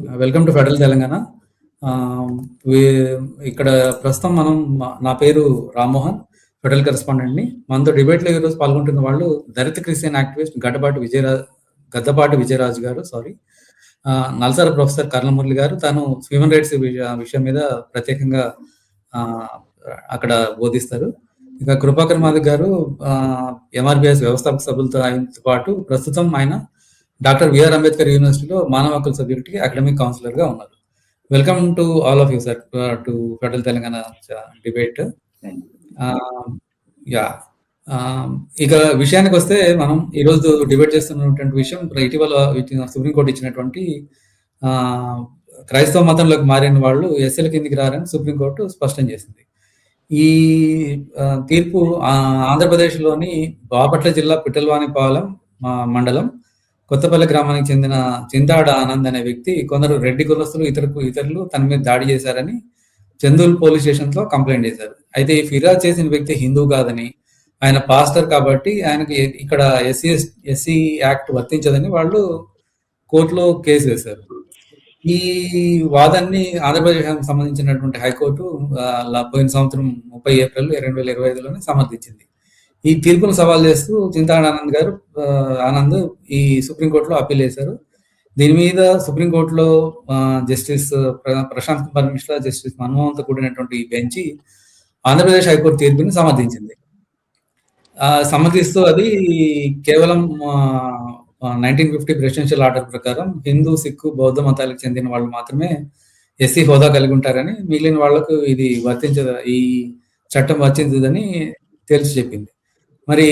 Welcome to federal Telangana. ఆహ్, వి ఇక్కడ ప్రస్తుతం నా పేరు రామ్మోహన్, ఫెడరల్ కరెస్పాండెంట్‌ని. మనతో డిబేట్‌లో ఈరోజు పాల్గొంటున్న వాళ్ళు దళిత క్రిస్టియన్ యాక్టివిస్ట్ గద్దపాటి విజయరాజు గారు. నల్సార్ ప్రొఫెసర్ కర్ణమురళి గారు. తను హ్యూమన్ రైట్స్ విషయం మీద ప్రత్యేకంగా ఆహ్, అక్కడ బోధిస్తారు. ఇక కృపాకర్ మాదిక్ గారు ఎంఆర్‌బీఎస్ వ్యవస్థాపక సభ్యులతో ఆయనతో పాటు ప్రస్తుతం ఆయన డాక్టర్ బిఆర్ అంబేద్కర్ యూనివర్సిటీలో మానవ హక్కుల సబ్జెక్ట్‌కి అకాడమిక్ కౌన్సిలర్‌గా ఉన్నారు. Welcome to all of you sir to federal Telangana debate. Yeah! ఇక విషయానికొస్తే మనం ఈరోజు డిబేట్ చేస్తున్నటువంటి విషయం ఇటీవల సుప్రీంకోర్టు ఇచ్చినటువంటి క్రైస్తవ మతంలోకి మారిన వాళ్ళు ఎస్సీల కిందికి రారని సుప్రీంకోర్టు స్పష్టం చేసింది. ఈ తీర్పు ఆంధ్రప్రదేశ్‌లోని బాపట్ల జిల్లా పిఠలవానిపాలెం మండలం కొత్తపల్లి గ్రామానికి చెందిన చింతాడ ఆనంద్ అనే వ్యక్తి కొందరు రెడ్డి కులస్తులు ఇతరులు తన మీద దాడి చేశారని చందూల్ పోలీస్ స్టేషన్‌లో కంప్లైంట్ చేశారు. అయితే ఈ ఫిర్యాదు చేసిన వ్యక్తి హిందూ కాదని, ఆయన పాస్టర్ కాబట్టి ఆయనకి ఇక్కడ ఎస్సీ యాక్ట్ వర్తించదని వాళ్ళు కోర్టులో కేసు వేశారు. ఈ వాదాన్ని ఆంధ్రప్రదేశ్ సంబంధించినటువంటి హైకోర్టు పోయిన సంవత్సరం 30 ఏప్రిల్ 2025లోనే సమర్థించింది. ఈ తీర్పును సవాల్ చేస్తూ చింతాడ ఆనంద్ ఈ సుప్రీంకోర్టులో అప్పీల్ చేశారు. దీని మీద సుప్రీంకోర్టులో జస్టిస్ ప్రశాంత్ కుమార్ మిశ్రా, జస్టిస్ మన్మోహన్తో కూడినటువంటి బెంచ్ ఆంధ్రప్రదేశ్ హైకోర్టు తీర్పుని సమర్థించింది. సమర్థిస్తూ అది కేవలం 1950 ప్రెసిడెన్షియల్ ఆర్డర్ ప్రకారం హిందూ, సిక్కు, బౌద్ధ మతాలకు చెందిన వాళ్ళు మాత్రమే ఎస్సీ హోదా కలిగి ఉంటారని, మిగిలిన వాళ్లకు ఇది వర్తించదు, ఈ చట్టం వర్తించదని తేల్చి చెప్పింది. మరి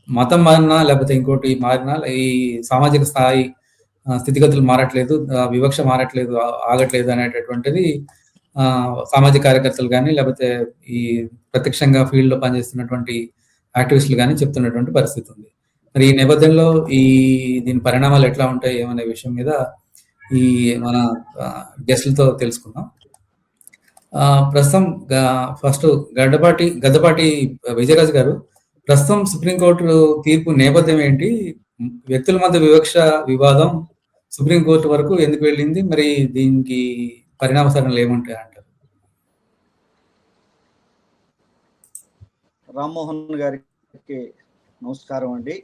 మతం మారినా లేకపోతే ఇంకోటి మారినా ఈ సామాజిక స్థాయి స్థితిగతులు మారట్లేదు, వివక్ష మారట్లేదు, ఆగట్లేదు అనేటటువంటిది సామాజిక కార్యకర్తలు కానీ లేకపోతే ఈ ప్రత్యక్షంగా ఫీల్డ్లో పనిచేస్తున్నటువంటి యాక్టివిస్టులు కానీ చెప్తున్నటువంటి పరిస్థితి ఉంది. మరి ఈ నేపథ్యంలో దీని పరిణామాలు ఎట్లా ఉంటాయి ఏమనే విషయం మీద మన గెస్ట్లతో తెలుసుకుందాం. ప్రస్తుతం ఫస్ట్ గద్దపాటి విజయరాజు గారు, ప్రస్తుతం సుప్రీంకోర్టు తీర్పు నేపథ్యం ఏంటి? వ్యక్తుల మధ్య వివక్ష వివాదం సుప్రీంకోర్టు వరకు ఎందుకు వెళ్ళింది? మరి దీనికి పరిణామ సరణలు ఏముంటాయి అంటారు? రామ్మోహన్ గారికి నమస్కారం అండి.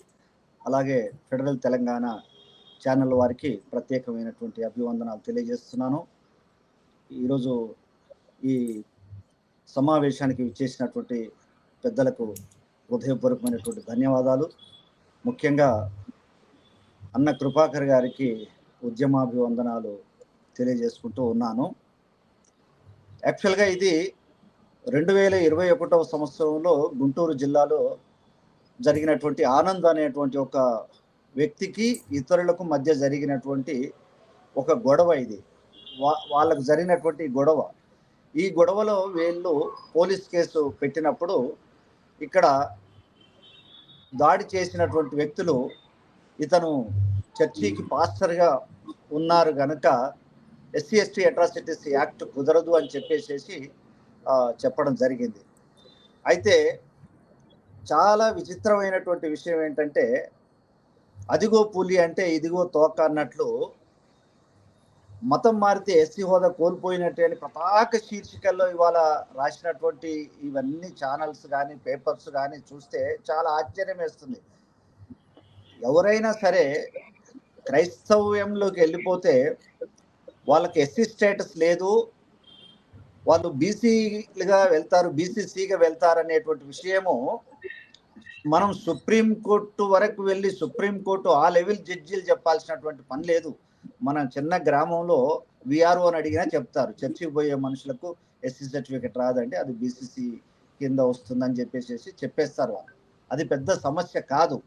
అలాగే ఫెడరల్ తెలంగాణ ఛానల్ వారికి ప్రత్యేకమైనటువంటి అభివందనాలు తెలియజేస్తున్నాను. ఈరోజు ఈ సమావేశానికి విచ్చేసినటువంటి పెద్దలకు హృదయపూర్వకమైనటువంటి ధన్యవాదాలు. ముఖ్యంగా అన్న కృపాకర్ గారికి ఉద్యమాభివందనాలు తెలియజేసుకుంటూ ఉన్నాను. యాక్చువల్గా ఇది 2021వ సంవత్సరంలో గుంటూరు జిల్లాలో జరిగినటువంటి ఆనంద్ అనేటువంటి ఒక వ్యక్తికి ఇతరులకు మధ్య జరిగినటువంటి ఒక గొడవ. ఇది వాళ్ళకు జరిగినటువంటి గొడవ. ఈ గొడవలో వీళ్ళు పోలీస్ కేసు పెట్టినప్పుడు ఇక్కడ దాడి చేసినటువంటి వ్యక్తులు ఇతను చర్చికి పాస్టర్గా ఉన్నారు కనుక ఎస్సీ ఎస్టీ అట్రాసిటీస్ యాక్ట్ కుదరదు అని చెప్పేసి చెప్పడం జరిగింది. అయితే చాలా విచిత్రమైనటువంటి విషయం ఏంటంటే, అదిగో పులి అంటే ఇదిగో తోక అన్నట్లు మతం మారితే ఎస్సీ హోదా కోల్పోయినట్టే అని పతాక శీర్షికల్లో ఇవాళ రాసినటువంటి ఇవన్నీ ఛానల్స్ కానీ పేపర్స్ కానీ చూస్తే చాలా ఆశ్చర్యం వేస్తుంది. ఎవరైనా సరే క్రైస్తవ్యంలోకి వెళ్ళిపోతే వాళ్ళకి ఎస్సీ స్టేటస్ లేదు, వాళ్ళు బీసీలుగా వెళ్తారు, బీసీసీగా వెళ్తారు అనేటువంటి విషయము మనం సుప్రీంకోర్టు వరకు వెళ్ళి సుప్రీంకోర్టు ఆ లెవెల్ జడ్జీలు చెప్పాల్సినటువంటి పని లేదు. మన చిన్న గ్రామంలో విఆర్ఓ అని అడిగినా చెప్తారు, చర్చికి పోయే మనుషులకు ఎస్సీ సర్టిఫికెట్ రాదంటే అది బీసీసీ కింద వస్తుందని చెప్పేస్తారు వాళ్ళు. అది పెద్ద సమస్య కాదు.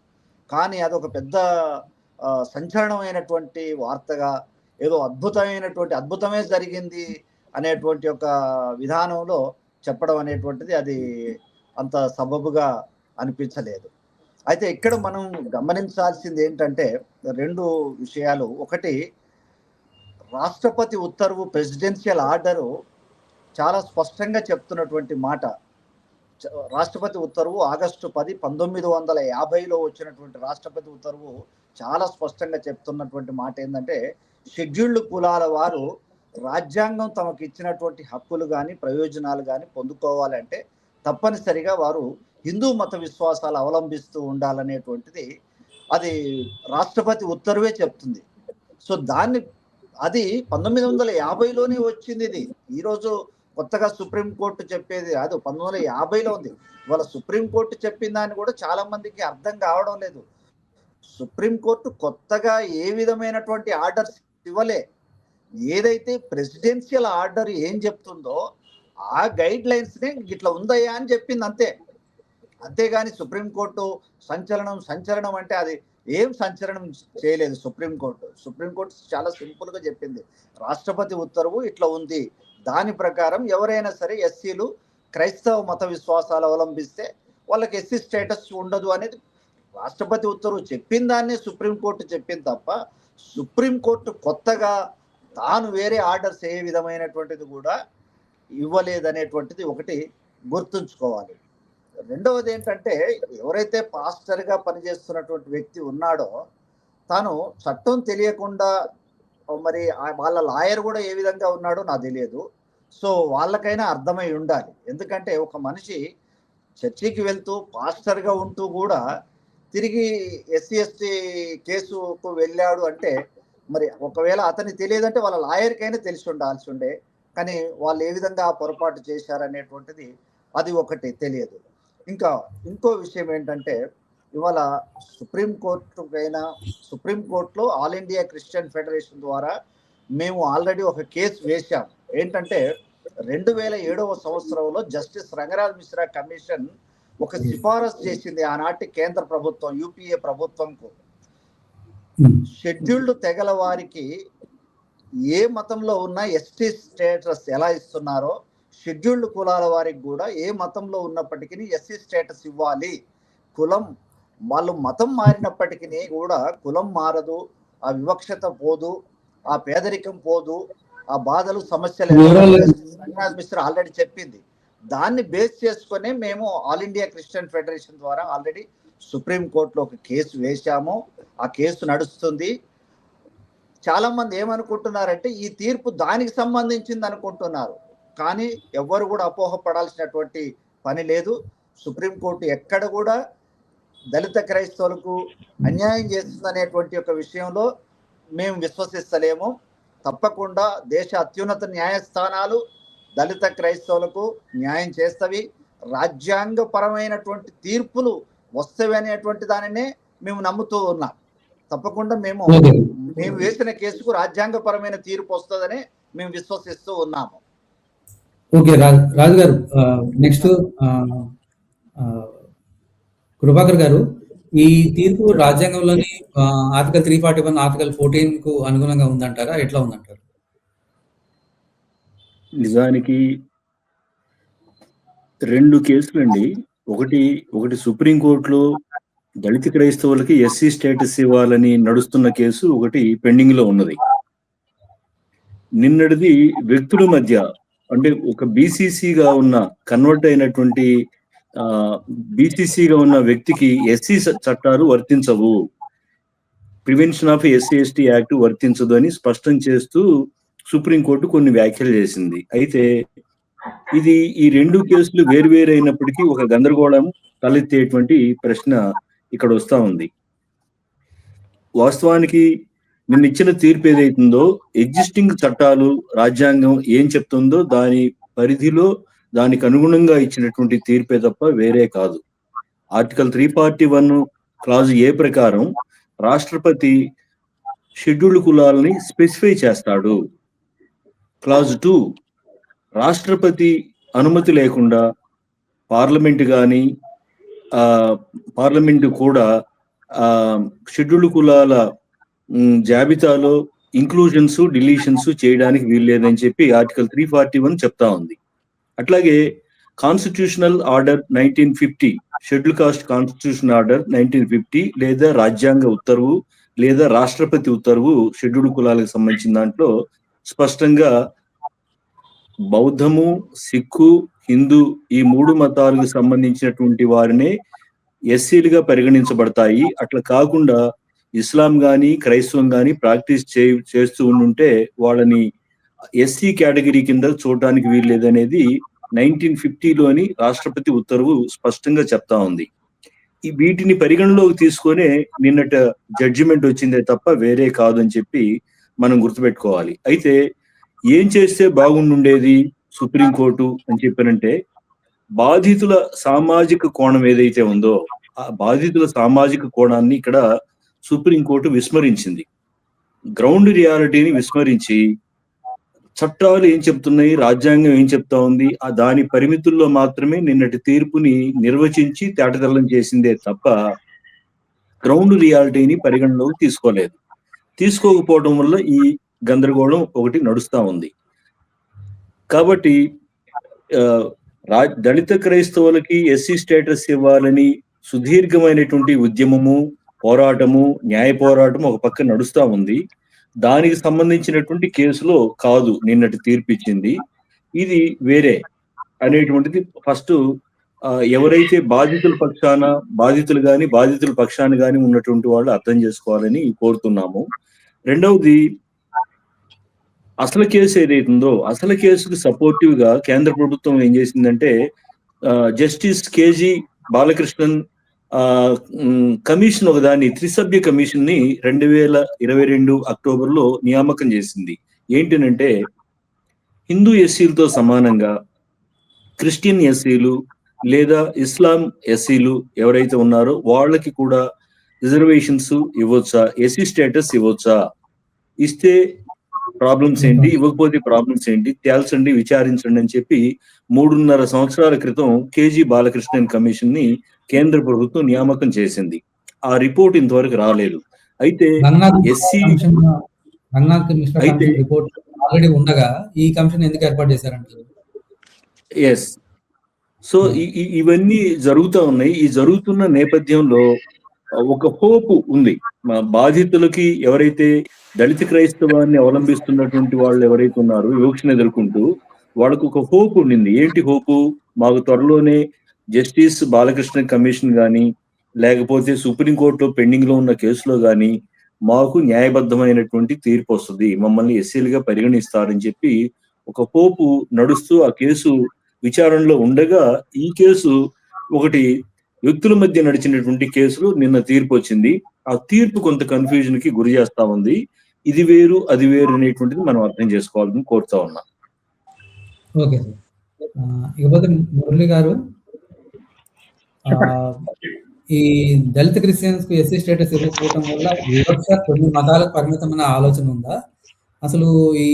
కానీ అదొక పెద్ద సంచలనమైనటువంటి వార్తగా, ఏదో అద్భుతమే జరిగింది అనేటువంటి ఒక విధానంలో చెప్పడం అనేటువంటిది అది అంత సబబుగా అనిపించలేదు. అయితే ఇక్కడ మనం గమనించాల్సింది ఏంటంటే 2 విషయాలు. ఒకటి, రాష్ట్రపతి ఉత్తర్వు ప్రెసిడెన్షియల్ ఆర్డరు చాలా స్పష్టంగా చెప్తున్నటువంటి మాట. రాష్ట్రపతి ఉత్తర్వు ఆగస్టు 10, 1950లో వచ్చినటువంటి రాష్ట్రపతి ఉత్తర్వు చాలా స్పష్టంగా చెప్తున్నటువంటి మాట ఏంటంటే, షెడ్యూల్డ్ కులాల వారు రాజ్యాంగం తమకు ఇచ్చినటువంటి హక్కులు కానీ ప్రయోజనాలు కానీ పొందుకోవాలంటే తప్పనిసరిగా వారు హిందూ మత విశ్వాసాలు అవలంబిస్తూ ఉండాలనేటువంటిది అది రాష్ట్రపతి ఉత్తర్వే చెప్తుంది. సో అది 1950లోనే వచ్చింది. ఇది ఈరోజు కొత్తగా సుప్రీంకోర్టు చెప్పేది కాదు, 1950లో ఉంది. ఇవాళ సుప్రీంకోర్టు చెప్పిన దాన్ని కూడా చాలా మందికి అర్థం కావడం లేదు. సుప్రీంకోర్టు కొత్తగా ఏ విధమైనటువంటి ఆర్డర్స్ ఇవ్వలే. ఏదైతే ప్రెసిడెన్షియల్ ఆర్డర్ ఏం చెప్తుందో ఆ గైడ్ లైన్స్నే ఇట్లా ఉందయ్యా అని చెప్పింది అంతే. అంతేగాని సుప్రీంకోర్టు సంచలనం అంటే అది ఏం సంచలనం చేయలేదు. సుప్రీంకోర్టు చాలా సింపుల్గా చెప్పింది, రాష్ట్రపతి ఉత్తర్వు ఇట్లా ఉంది, దాని ప్రకారం ఎవరైనా సరే ఎస్సీలు క్రైస్తవ మత విశ్వాసాలు అవలంబిస్తే వాళ్ళకి ఎస్సీ స్టేటస్ ఉండదు అనేది రాష్ట్రపతి ఉత్తర్వు చెప్పిన దాన్ని సుప్రీంకోర్టు చెప్పింది తప్ప సుప్రీంకోర్టు కొత్తగా తాను వేరే ఆర్డర్స్ ఏ విధమైనటువంటిది కూడా ఇవ్వలేదనేటువంటిది ఒకటి గుర్తుంచుకోవాలి. రెండవది ఏంటంటే, ఎవరైతే పాస్టర్గా పనిచేస్తున్నటువంటి వ్యక్తి ఉన్నాడో తాను చట్టం తెలియకుండా, మరి వాళ్ళ లాయర్ కూడా ఏ విధంగా ఉన్నాడో నాకు తెలియదు. సో వాళ్ళకైనా అర్థమై ఉండాలి. ఎందుకంటే ఒక మనిషి చర్చికి వెళ్తూ పాస్టర్గా ఉంటూ కూడా తిరిగి ఎస్సీ ఎస్టీ కేసుకు వెళ్ళాడు అంటే మరి ఒకవేళ అతనికి తెలియదంటే వాళ్ళ లాయర్కైనా తెలిసి ఉండాల్సి ఉండే. కానీ వాళ్ళు ఏ విధంగా ఆ పొరపాటు చేశారనేటువంటిది అది ఒకటి తెలియదు. ఇంకో విషయం ఏంటంటే, ఇవాళ సుప్రీంకోర్టులో ఆల్ ఇండియా క్రిస్టియన్ ఫెడరేషన్ ద్వారా మేము ఆల్రెడీ ఒక కేసు వేశాం. ఏంటంటే 2007వ సంవత్సరంలో జస్టిస్ రంగరాజ్ మిశ్రా కమిషన్ ఒక సిఫారసు చేసింది ఆనాటి కేంద్ర ప్రభుత్వం, యూపీఏ ప్రభుత్వంకు. షెడ్యూల్డ్ తెగల వారికి ఏ మతంలో ఉన్న ఎస్టీ స్టేటస్ ఎలా ఇస్తున్నారో షెడ్యూల్డ్ కులాల వారికి కూడా ఏ మతంలో ఉన్నప్పటికీ ఎస్సీ స్టేటస్ ఇవ్వాలి. వాళ్ళు మతం మారినప్పటికీ కూడా కులం మారదు, ఆ వివక్షత పోదు, ఆ పేదరికం పోదు, ఆ బాధలు సమస్యలు రంగనాథ్ మిశ్రా ఆల్రెడీ చెప్పింది. దాన్ని బేస్ చేసుకునే మేము ఆల్ ఇండియా క్రిస్టియన్ ఫెడరేషన్ ద్వారా ఆల్రెడీ సుప్రీంకోర్టులో ఒక కేసు వేశాము. ఆ కేసు నడుస్తుంది. చాలా మంది ఏమనుకుంటున్నారంటే ఈ తీర్పు దానికి సంబంధించింది అనుకుంటున్నారు. కానీ ఎవ్వరు కూడా అపోహపడాల్సినటువంటి పని లేదు. సుప్రీంకోర్టు ఎక్కడ కూడా దళిత క్రైస్తవులకు అన్యాయం చేస్తుందనేటువంటి ఒక విషయంలో మేము విశ్వసిస్తలేము. తప్పకుండా దేశ అత్యున్నత న్యాయస్థానాలు దళిత క్రైస్తవులకు న్యాయం చేస్తవి, రాజ్యాంగపరమైనటువంటి తీర్పులు వస్తవి అనేటువంటి దానినే మేము నమ్ముతూ ఉన్నాం. తప్పకుండా మేము వేసిన కేసుకు రాజ్యాంగపరమైన తీర్పు వస్తుందని మేము విశ్వసిస్తూ ఉన్నాము. ఓకే రాజు గారు, నెక్స్ట్ కృపాకర్ గారు, ఈ తీర్పు రాజ్యాంగంలోని ఆర్టికల్ 341 ఆర్టికల్ 14 కు అనుగుణంగా ఉందంటారా? ఎట్లా ఉందంటారు? నిజానికి 2 కేసులండి. ఒకటి సుప్రీంకోర్టులో దళిత క్రైస్తవులకి ఎస్సీ స్టేటస్ ఇవ్వాలని నడుస్తున్న కేసు ఒకటి పెండింగ్ లో ఉన్నది. నిన్నటిది వ్యక్తుల మధ్య, అంటే ఒక బీసీసీగా ఉన్న కన్వర్ట్ అయినటువంటి బీసీసీగా ఉన్న వ్యక్తికి ఎస్సీ చట్టాలు వర్తించవు, prevention of SC ST act వర్తించదు అని స్పష్టం చేస్తూ సుప్రీంకోర్టు కొన్ని వ్యాఖ్యలు చేసింది. అయితే ఈ 2 కేసులు వేరువేరు అయినప్పటికీ ఒక గందరగోళం తలెత్తేటువంటి ప్రశ్న ఇక్కడ వస్తా ఉంది. వాస్తవానికి నిన్న ఇచ్చిన తీర్పు ఏదైతుందో ఎగ్జిస్టింగ్ చట్టాలు, రాజ్యాంగం ఏం చెప్తుందో దాని పరిధిలో దానికి అనుగుణంగా ఇచ్చినటువంటి తీర్పే తప్ప వేరే కాదు. ఆర్టికల్ 341 క్లాజ్ ఏ ప్రకారం రాష్ట్రపతి షెడ్యూల్డ్ కులాలని స్పెసిఫై చేస్తాడు. క్లాజ్ 2 రాష్ట్రపతి అనుమతి లేకుండా పార్లమెంటు కూడా షెడ్యూల్డ్ కులాల జాబితాలో ఇంక్లూజన్స్, డిలీషన్స్ చేయడానికి వీల్లేదని చెప్పి ఆర్టికల్ 341 చెప్తా ఉంది. అట్లాగే constitutional order 1950, schedule caste constitution order 1950 లేదా రాజ్యాంగ ఉత్తర్వు లేదా రాష్ట్రపతి ఉత్తర్వు షెడ్యూల్డ్ కులాలకు సంబంధించిన దాంట్లో స్పష్టంగా బౌద్ధము, సిక్కు, హిందూ ఈ 3 మతాలకు సంబంధించినటువంటి వారినే ఎస్సీలుగా పరిగణించబడతాయి. అట్లా కాకుండా ఇస్లాం కానీ క్రైస్తవం కానీ ప్రాక్టీస్ చేస్తూ ఉంటే వాళ్ళని ఎస్సీ కేటగిరీ కింద చూడటానికి వీల్లేదనేది 1950లోని రాష్ట్రపతి ఉత్తర్వు స్పష్టంగా చెప్తా ఉంది. వీటిని పరిగణలోకి తీసుకొనే నిన్నట జడ్జిమెంట్ వచ్చిందే తప్ప వేరే కాదు అని చెప్పి మనం గుర్తుపెట్టుకోవాలి. అయితే ఏం చేస్తే బాగుండుండేది సుప్రీంకోర్టు అని చెప్పారంటే, బాధితుల సామాజిక కోణం ఏదైతే ఉందో ఆ బాధితుల సామాజిక కోణాన్ని ఇక్కడ సుప్రీంకోర్టు విస్మరించింది. గ్రౌండ్ రియాలిటీని విస్మరించి చట్టాలు ఏం చెప్తున్నాయి, రాజ్యాంగం ఏం చెప్తా ఉంది, ఆ దాని పరిమితుల్లో మాత్రమే నిన్నటి తీర్పుని నిర్వచించి తేటతెల్లం చేసిందే తప్ప గ్రౌండ్ రియాలిటీని పరిగణలోకి తీసుకోలేదు. తీసుకోకపోవడం వల్ల ఈ గందరగోళం ఒకటి నడుస్తా ఉంది. కాబట్టి దళిత క్రైస్తవులకి ఎస్సీ స్టేటస్ ఇవ్వాలని సుదీర్ఘమైనటువంటి ఉద్యమము, పోరాటము, న్యాయ పోరాటం ఒక పక్క నడుస్తా ఉంది. దానికి సంబంధించినటువంటి కేసులో కాదు నిన్నటి తీర్పు ఇచ్చింది, ఇది వేరే అనేటువంటిది ఫస్ట్ ఎవరైతే బాధితుల పక్షాన బాధితుల పక్షాన కానీ ఉన్నటువంటి వాళ్ళు అర్థం చేసుకోవాలని కోరుతున్నాము. రెండవది, అసలు కేసు ఏదైతుందో అసలు కేసుకు సపోర్టివ్ గా కేంద్ర ప్రభుత్వం ఏం చేసిందంటే జస్టిస్ కేజీ బాలకృష్ణన్ కమిషన్ ఒకదాన్ని, త్రిసభ్య కమిషన్ ని 2022 అక్టోబర్లో నియామకం చేసింది. ఏంటంటే హిందూ ఎస్సీలతో సమానంగా క్రిస్టియన్ ఎస్సీలు లేదా ఇస్లాం ఎస్సీలు ఎవరైతే ఉన్నారో వాళ్ళకి కూడా రిజర్వేషన్స్ ఇవ్వచ్చా, ఎస్సీ స్టేటస్ ఇవ్వచ్చా, ఇస్తే ప్రాబ్లమ్స్ ఏంటి, ఇవ్వకపోతే ప్రాబ్లమ్స్ ఏంటి తేల్చండి, విచారించండి అని చెప్పి 3.5 సంవత్సరాల క్రితం కేజీ బాలకృష్ణన్ కమిషన్ ని కేంద్ర ప్రభుత్వం నియామకం చేసింది. ఆ రిపోర్ట్ ఇంతవరకు రాలేదు. అయితే ఎస్సీ ఆల్రెడీ ఉండగా ఈ కమిషన్ ఎందుకు ఏర్పాటు చేశారంటారు? ఎస్, సో ఇవన్నీ జరుగుతూ ఉన్నాయి. ఈ జరుగుతున్న నేపథ్యంలో ఒక హోప్ ఉంది. బాధితులకి ఎవరైతే దళిత క్రైస్తవాన్ని అవలంబిస్తున్నటువంటి వాళ్ళు ఎవరైతే ఉన్నారో వివక్షను ఎదుర్కొంటూ వాళ్ళకు ఒక హోప్ ఉండింది. ఏంటి హోపు? మాకు త్వరలోనే జస్టిస్ బాలకృష్ణ కమిషన్ కానీ లేకపోతే సుప్రీంకోర్టులో పెండింగ్ లో ఉన్న కేసులో కానీ మాకు న్యాయబద్ధమైనటువంటి తీర్పు వస్తుంది, మమ్మల్ని ఎస్సీలుగా పరిగణిస్తారని చెప్పి ఒక హోపు నడుస్తూ ఆ కేసు విచారణలో ఉండగా ఈ కేసు ఒకటి వ్యక్తుల మధ్య నడిచినటువంటి కేసులు నిన్న తీర్పు వచ్చింది. ఆ తీర్పు కొంత కన్ఫ్యూజన్ కి గురి చేస్తా ఉంది. ఇది వేరు అది వేరు అనేటువంటిది మనం అర్థం చేసుకోవాలని కోరుతా ఉన్నా. Okay sir. ఇకపోతే మురళి గారు, ఈ దళిత క్రిస్టియన్స్ కు ఎస్సీ స్టేటస్ ఇవ్వకపోవడం వల్ల వివక్ష కొన్ని మతాలకు పరిమితమైన ఆలోచన ఉందా? అసలు ఈ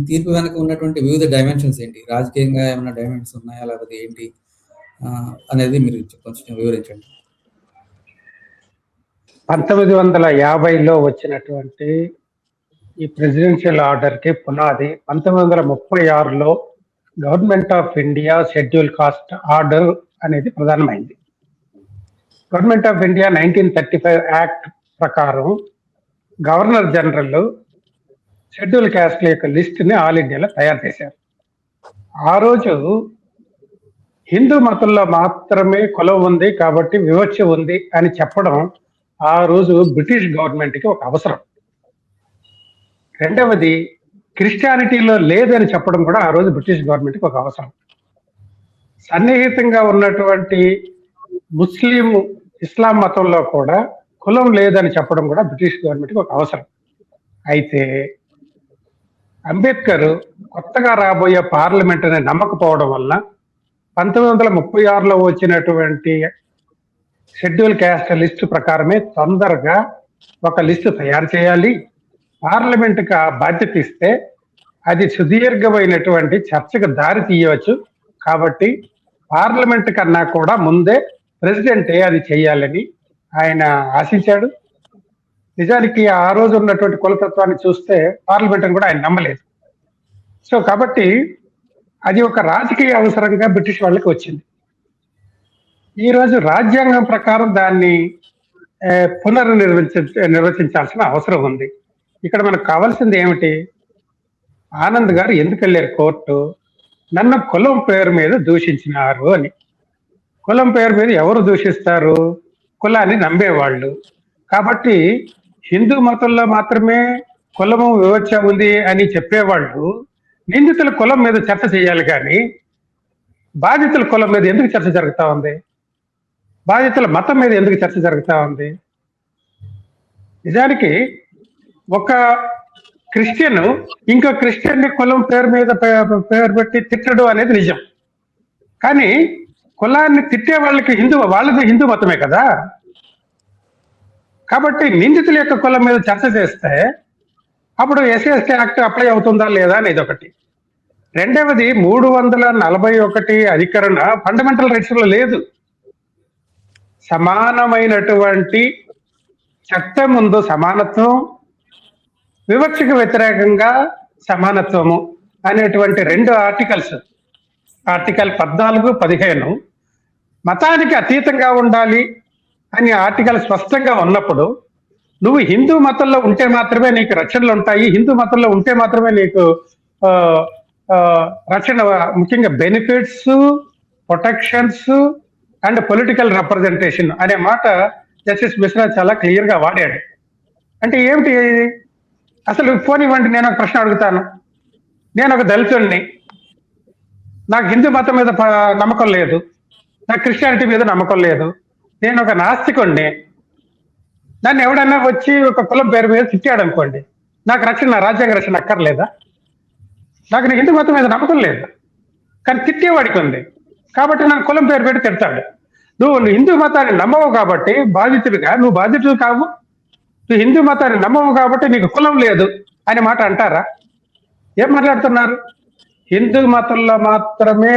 తీర్పు వెనక ఉన్నటువంటి వివిధ డైమెన్షన్స్ ఏంటి? రాజకీయంగా ఏమైనా డైమెన్షన్స్ ఉన్నాయా లేకపోతే ఏంటి అనేది మీరు కొంచెం వివరించండి. 1950లో వచ్చినటువంటి ఈ ప్రెసిడెన్షియల్ ఆర్డర్ కి పునాది 1936లో government of India schedule caste order అనేది ప్రధానమైంది. గవర్నమెంట్ ఆఫ్ ఇండియా 1935 యాక్ట్ ప్రకారం గవర్నర్ జనరల్ షెడ్యూల్ కాస్ట్ల యొక్క లిస్టుని ఆల్ ఇండియాలో తయారు చేశారు. ఆ రోజు హిందూ మతంలో మాత్రమే కులం ఉంది కాబట్టి వివక్ష ఉంది అని చెప్పడం ఆ రోజు బ్రిటిష్ గవర్నమెంట్కి ఒక అవసరం. రెండవది, క్రిస్టియానిటీలో లేదని చెప్పడం కూడా ఆ రోజు బ్రిటిష్ గవర్నమెంట్కి ఒక అవసరం. సన్నిహితంగా ఉన్నటువంటి ముస్లిం ఇస్లాం మతంలో కూడా కులం లేదని చెప్పడం కూడా బ్రిటిష్ గవర్నమెంట్కి ఒక అవసరం. అయితే అంబేద్కర్ కొత్తగా రాబోయే పార్లమెంట్ అని నమ్మకపోవడం వల్ల 1936లో వచ్చినటువంటి షెడ్యూల్ క్యాస్ట్ లిస్టు ప్రకారమే తొందరగా ఒక లిస్టు తయారు చేయాలి, పార్లమెంట్కి ఆ బాధ్యత ఇస్తే అది సుదీర్ఘమైనటువంటి చర్చకు దారి తీయవచ్చు, కాబట్టి పార్లమెంట్ కన్నా కూడా ముందే ప్రెసిడెంటే అది చేయాలని ఆయన ఆశించాడు. నిజానికి ఆ రోజు ఉన్నటువంటి కులతత్వాన్ని చూస్తే పార్లమెంట్ అని కూడా ఆయన నమ్మలేదు. సో కాబట్టి అది ఒక రాజకీయ అవసరంగా బ్రిటిష్ వాళ్ళకి వచ్చింది. ఈరోజు రాజ్యాంగం ప్రకారం దాన్ని నిర్వచించాల్సిన అవసరం ఉంది. ఇక్కడ మనకు కావాల్సింది ఏమిటి? ఆనంద్ గారు ఎందుకు వెళ్ళారు కోర్టు? నన్ను కులం పేరు మీద దూషించినారు అని. కులం పేరు మీద ఎవరు దూషిస్తారు? కులాన్ని నమ్మేవాళ్ళు. కాబట్టి హిందూ మతంలో మాత్రమే కులము వివక్ష ఉంది అని చెప్పేవాళ్ళు నిందితుల కులం మీద చర్చ చేయాలి, కానీ బాధితుల కులం మీద ఎందుకు చర్చ జరుగుతా ఉంది? బాధితుల మతం మీద ఎందుకు చర్చ జరుగుతా ఉంది? నిజానికి ఒక క్రిస్టియన్ ఇంకో క్రిస్టియన్ కులం పేరు మీద పేరు పెట్టి తిట్టడు అనేది నిజం, కానీ కులాన్ని తిట్టే వాళ్ళకి వాళ్ళది హిందూ మతమే కదా. కాబట్టి నిందితుల యొక్క కులం మీద చర్చ చేస్తే అప్పుడు ఎస్సీ యాక్ట్ అప్లై అవుతుందా లేదా అనేది ఒకటి. రెండవది 341 అధికరణ ఫండమెంటల్ రైట్స్ లో లేదు. సమానమైనటువంటి చట్టం ముందు సమానత్వం, వివక్షకు వ్యతిరేకంగా సమానత్వము అనేటువంటి 2 ఆర్టికల్స్, ఆర్టికల్ 14, 15 మతానికి అతీతంగా ఉండాలి అని ఆర్టికల్ స్పష్టంగా ఉన్నప్పుడు నువ్వు హిందూ మతంలో ఉంటే మాత్రమే నీకు రక్షణలు ఉంటాయి, హిందూ మతంలో ఉంటే మాత్రమే నీకు రక్షణ, ముఖ్యంగా benefits, protections and political representation అనే మాట జస్టిస్ మిశ్రా చాలా క్లియర్ గా వాడాడు. అంటే ఏమిటి అసలు? పోనివ్వండి, నేను ఒక ప్రశ్న అడుగుతాను. నేను ఒక దళితుడిని, నాకు హిందూ మతం మీద నమ్మకం లేదు, నాకు క్రిస్టియానిటీ మీద నమ్మకం లేదు, నేను ఒక నాస్తికుడిని. నన్ను ఎవడన్నా వచ్చి ఒక కులం పేరు మీద తిట్టాడు అనుకోండి, నాకు రక్షణ, రాజ్యాంగ రక్షణ అక్కర్లేదా? నాకు హిందూ మతం మీద నమ్మకం లేదు, కానీ తిట్టేవాడికి ఉంది కాబట్టి నన్ను కులం పేరు పెట్టి తిడతాడు. నువ్వు హిందూ మతాన్ని నమ్మవు కాబట్టి బాధితుడిగా నువ్వు బాధితుడు కావు, నువ్వు హిందూ మతాన్ని నమ్మవు కాబట్టి నీకు కులం లేదు అనే మాట అంటారా? ఏం మాట్లాడుతున్నారు? హిందూ మతంలో మాత్రమే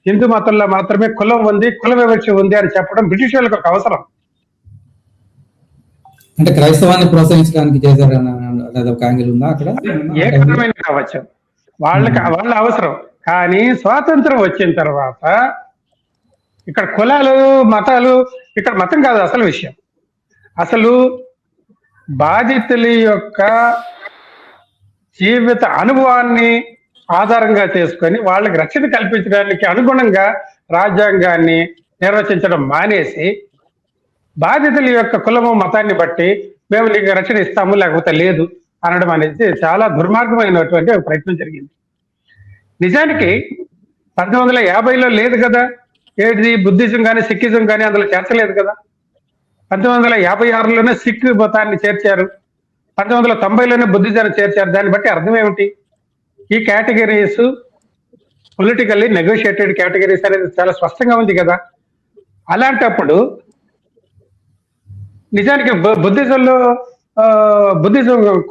హిందూ మతంలో మాత్రమే కులం ఉంది, కుల వివక్ష ఉంది అని చెప్పడం బ్రిటిష్ వాళ్ళకి ఒక అవసరం. అంటే క్రైస్తవాన్ని ప్రోత్సహించడానికి చేశారని ఒక యాంగిల్ ఉందా అక్కడ? ఏ కారణమైన కావచ్చు, వాళ్ళ అవసరం. కానీ స్వాతంత్రం వచ్చిన తర్వాత ఇక్కడ కులాలు, మతాలు, ఇక్కడ మతం కాదు అసలు విషయం. అసలు బాధితుల యొక్క జీవిత అనుభవాన్ని ఆధారంగా చేసుకొని వాళ్ళకి రక్షణ కల్పించడానికి అనుగుణంగా రాజ్యాంగాన్ని నిర్వచించడం మానేసి బాధితుల యొక్క కులము, మతాన్ని బట్టి మేము నీకు రక్షణ ఇస్తాము లేకపోతే లేదు అనడం అనేది చాలా దుర్మార్గమైనటువంటి ఒక ప్రయత్నం జరిగింది. నిజానికి 1950లో లేదు కదా, ఏది బుద్ధిజం కానీ సిక్కిజం కానీ అందులో చేర్చలేదు కదా. 1956లోనే సిక్ మతాన్ని చేర్చారు, 1990లోనే బుద్ధిజాన్ని చేర్చారు. దాన్ని బట్టి అర్థం ఏమిటి? ఈ కేటగిరీస్ పొలిటికల్లీ నెగోషియేటెడ్ కేటగిరీస్ అనేది చాలా స్పష్టంగా ఉంది కదా. అలాంటప్పుడు నిజానికి బుద్ధిజం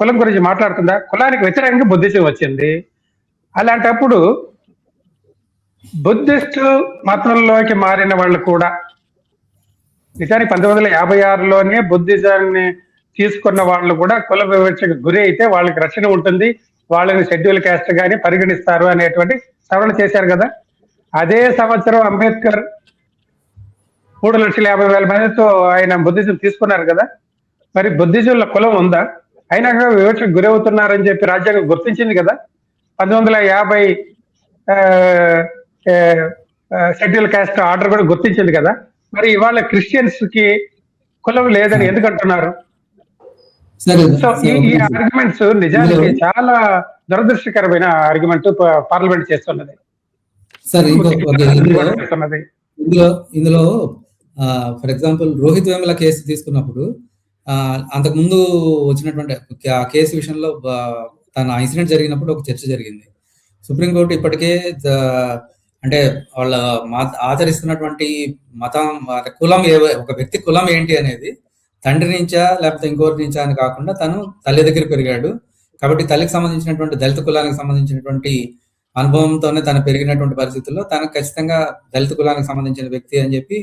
కులం గురించి మాట్లాడుతుందా? కులానికి వ్యతిరేకంగా బుద్ధిజం వచ్చింది. అలాంటప్పుడు బుద్ధిస్ట్ మతంలోకి మారిన వాళ్ళు కూడా నిజానికి 1956లోనే బుద్ధిజాన్ని తీసుకున్న వాళ్ళు కూడా కుల వివక్షకు గురి అయితే వాళ్ళకి రక్షణ ఉంటుంది, వాళ్ళని షెడ్యూల్ క్యాస్ట్ గాని పరిగణిస్తారు అనేటువంటి సవరణ చేశారు కదా. అదే సంవత్సరం అంబేద్కర్ 3,50,000 మందితో ఆయన బుద్ధిజం తీసుకున్నారు కదా. మరి బుద్ధిజంలో కులం ఉందా? అయినా వివక్షకు గురి అవుతున్నారని చెప్పి రాజ్యాంగం గుర్తించింది కదా. 1950 షెడ్యూల్ క్యాస్ట్ ఆర్డర్ కూడా గుర్తించింది కదా. మరి ఇవాళ క్రిస్టియన్స్ కి కులం లేదని ఎందుకు అంటున్నారు? సో ఈ ఆర్గ్యుమెంట్స్ నిజానికి చాలా దురదృష్టకరమైన ఆర్గ్యుమెంట్ పార్లమెంట్ చేస్తున్నది. ఇందులో for example Rohit Vemula case తీసుకున్నప్పుడు అంతకుముందు వచ్చినటువంటి ఆ కేసు విషయంలో తన ఇన్సిడెంట్ జరిగినప్పుడు ఒక చర్చ జరిగింది. సుప్రీంకోర్టు ఇప్పటికే అంటే వాళ్ళ ఆచరిస్తున్నటువంటి మతం, కులం, ఒక వ్యక్తి కులం ఏంటి అనేది తండ్రి నుంచా లేకపోతే ఇంకోరి నుంచా అని కాకుండా తను తల్లి దగ్గర పెరిగాడు కాబట్టి తల్లికి సంబంధించినటువంటి దళిత కులానికి సంబంధించినటువంటి అనుభవంతోనే తను పెరిగినటువంటి పరిస్థితుల్లో తనకు ఖచ్చితంగా దళిత కులానికి సంబంధించిన వ్యక్తి అని చెప్పి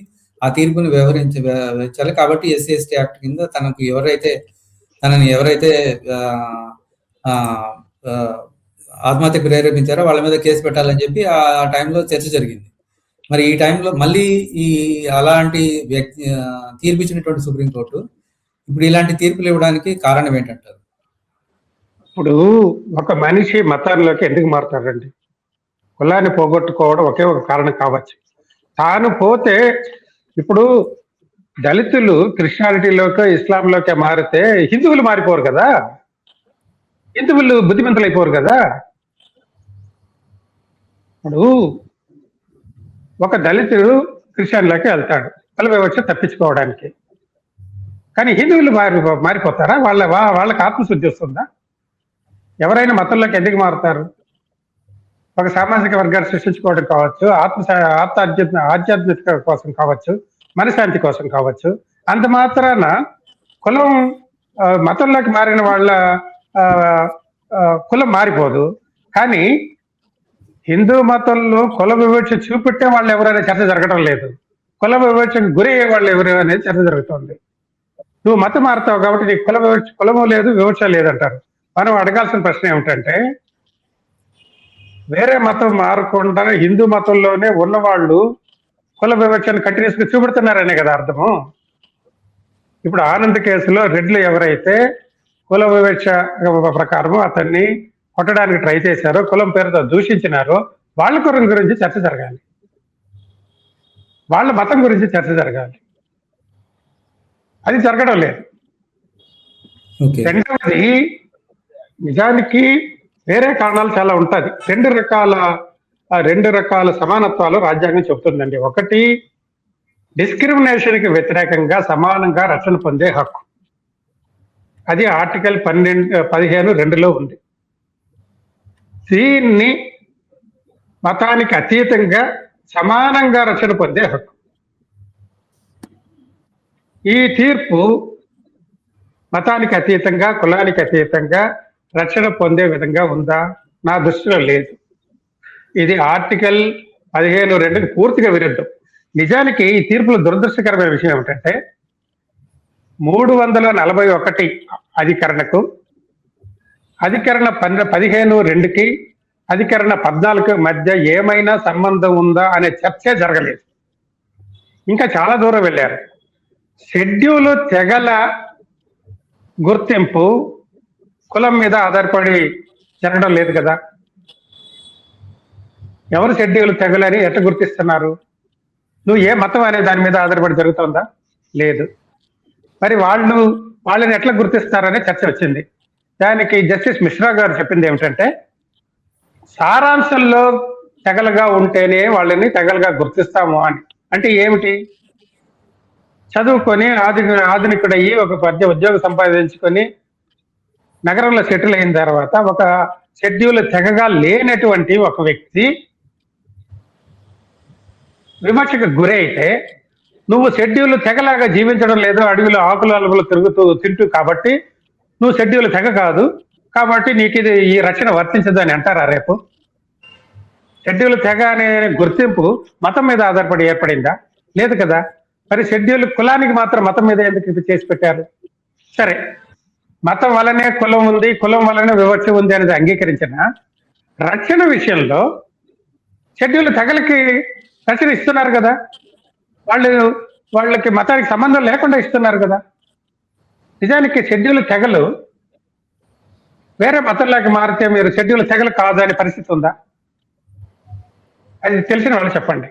ఆ తీర్పుని వివరించాలి. కాబట్టి ఎస్సీ ఎస్టీ యాక్ట్ కింద తనని ఎవరైతే ఆత్మహత్యకు ప్రేరేపించారో వాళ్ళ మీద కేసు పెట్టాలని చెప్పి ఆ టైంలో చర్చ జరిగింది. మరి ఈ టైంలో మళ్ళీ అలాంటి తీర్పు ఇచ్చినటువంటి సుప్రీంకోర్టు ఇప్పుడు ఇలాంటి తీర్పులు ఇవ్వడానికి కారణం ఏంటంటారు? ఇప్పుడు ఒక మనిషి మతాల్లోకి ఎందుకు మారుతాడండి? కులాన్ని పోగొట్టుకోవడం ఒకే ఒక కారణం కావచ్చు. తాను పోతే ఇప్పుడు దళితులు క్రిస్టియానిటీలోకి ఇస్లాంలోకి మారితే హిందువులు మారిపోరు కదా, హిందువులు బుద్ధిమంతులు అయిపోరు కదా. ఇప్పుడు ఒక దళితుడు క్రిస్టియన్లోకి వెళ్తాడు కుల వివక్ష తప్పించుకోవడానికి, కానీ హిందువులు మారిపోతారా? వాళ్ళకి ఆత్మశుద్ధి వస్తుందా? ఎవరైనా మతంలోకి ఎందుకు మారుతారు? ఒక సామాజిక వర్గాన్ని సృష్టించుకోవడం కావచ్చు, ఆధ్యాత్మిక కోసం కావచ్చు, మనశాంతి కోసం కావచ్చు. అంత మాత్రాన కులం మతంలోకి మారిన వాళ్ళ కులం మారిపోదు. కానీ హిందూ మతంలో కుల వివక్ష చూపెట్టే వాళ్ళు ఎవరైనా చర్చ జరగడం లేదు, కుల వివక్షకు గురయ్యే వాళ్ళు ఎవరు అనేది చర్చ జరుగుతుంది. నువ్వు మతం మారుతావు కాబట్టి నీకు కులము లేదు, వివక్ష లేదంటారు. మనం అడగాల్సిన ప్రశ్న ఏమిటంటే, వేరే మతం మారకుండా హిందూ మతంలోనే ఉన్నవాళ్ళు కుల వివక్షను కంటిన్యూస్ గా చూపెడుతున్నారనే కదా అర్థము. ఇప్పుడు ఆనంద్ కేసులో రెడ్లు ఎవరైతే కుల వివక్ష ప్రకారము అతన్ని కొట్టడానికి ట్రై చేశారో, కులం పేరుతో దూషించినారో, వాళ్ళ గురించి చర్చ జరగాలి, వాళ్ళ మతం గురించి చర్చ జరగాలి. అది జరగడం లేదు. రెండవది, నిజానికి వేరే కారణాలు చాలా ఉంటుంది. రెండు రకాల సమానత్వాలు రాజ్యాంగం చెబుతుందండి. ఒకటి, డిస్క్రిమినేషన్కి వ్యతిరేకంగా సమానంగా రక్షణ పొందే హక్కు. అది ఆర్టికల్ 15(2)లో ఉంది. దీన్ని మతానికి అతీతంగా సమానంగా రక్షణ పొందే హక్కు. ఈ తీర్పు మతానికి అతీతంగా, కులానికి అతీతంగా రక్షణ పొందే విధంగా ఉందా? నా దృష్టిలో లేదు. ఇది ఆర్టికల్ 15(2)కి పూర్తిగా విరుద్ధం. నిజానికి ఈ తీర్పులో దురదృష్టకరమైన విషయం ఏమిటంటే, 341 అధికరణకు, అధికరణ 15(2)కి, అధికరణ 14 మధ్య ఏమైనా సంబంధం ఉందా అనే చర్చే జరగలేదు. ఇంకా చాలా దూరం వెళ్ళారు. షెడ్యూలు తెగల గుర్తింపు కులం మీద ఆధారపడి జరగడం లేదు కదా. ఎవరు షెడ్యూలు తెగలని ఎట్లా గుర్తిస్తున్నారు? నువ్వు ఏ మతం అనే దాని మీద ఆధారపడి జరుగుతుందా? లేదు. మరి వాళ్ళని ఎట్లా గుర్తిస్తారనే చర్చ వచ్చింది. దానికి జస్టిస్ మిశ్రా గారు చెప్పింది ఏమిటంటే, సారాంశంలో తెగలుగా ఉంటేనే వాళ్ళని తెగలుగా గుర్తిస్తాము అని. అంటే ఏమిటి? చదువుకొని ఆధునికుడయ్యి ఒక ఉద్యోగం సంపాదించుకొని నగరంలో సెటిల్ అయిన తర్వాత ఒక షెడ్యూల్ తెగగా లేనటువంటి ఒక వ్యక్తి విమర్శకు గురైతే, నువ్వు షెడ్యూల్ తెగలాగా జీవించడం లేదు, అడవిలో ఆకులు తింటూ కాబట్టి నువ్వు షెడ్యూల్ తెగ కాదు, కాబట్టి నీకు ఇది ఈ రక్షణ వర్తించదు అని అంటారా రేపు? షెడ్యూల్ తెగ అనే గుర్తింపు మతం మీద ఆధారపడి ఏర్పడిందా? లేదు కదా. మరి షెడ్యూల్ కులానికి మాత్రం మతం మీద ఎందుకు చేసి పెట్టారు? సరే, మతం వల్లనే కులం ఉంది, కులం వల్లనే వివక్ష ఉంది అనేది అంగీకరించిన రక్షణ విషయంలో షెడ్యూల్ తెగలకి రక్షణ ఇస్తున్నారు కదా. వాళ్ళకి మతానికి సంబంధం లేకుండా ఇస్తున్నారు కదా. నిజానికి షెడ్యూల్ తెగలు వేరే మతంలోకి మారితే మీరు షెడ్యూల్ తెగలు కాదు అనే పరిస్థితి ఉందా? అది తెలిసిన వాళ్ళు చెప్పండి.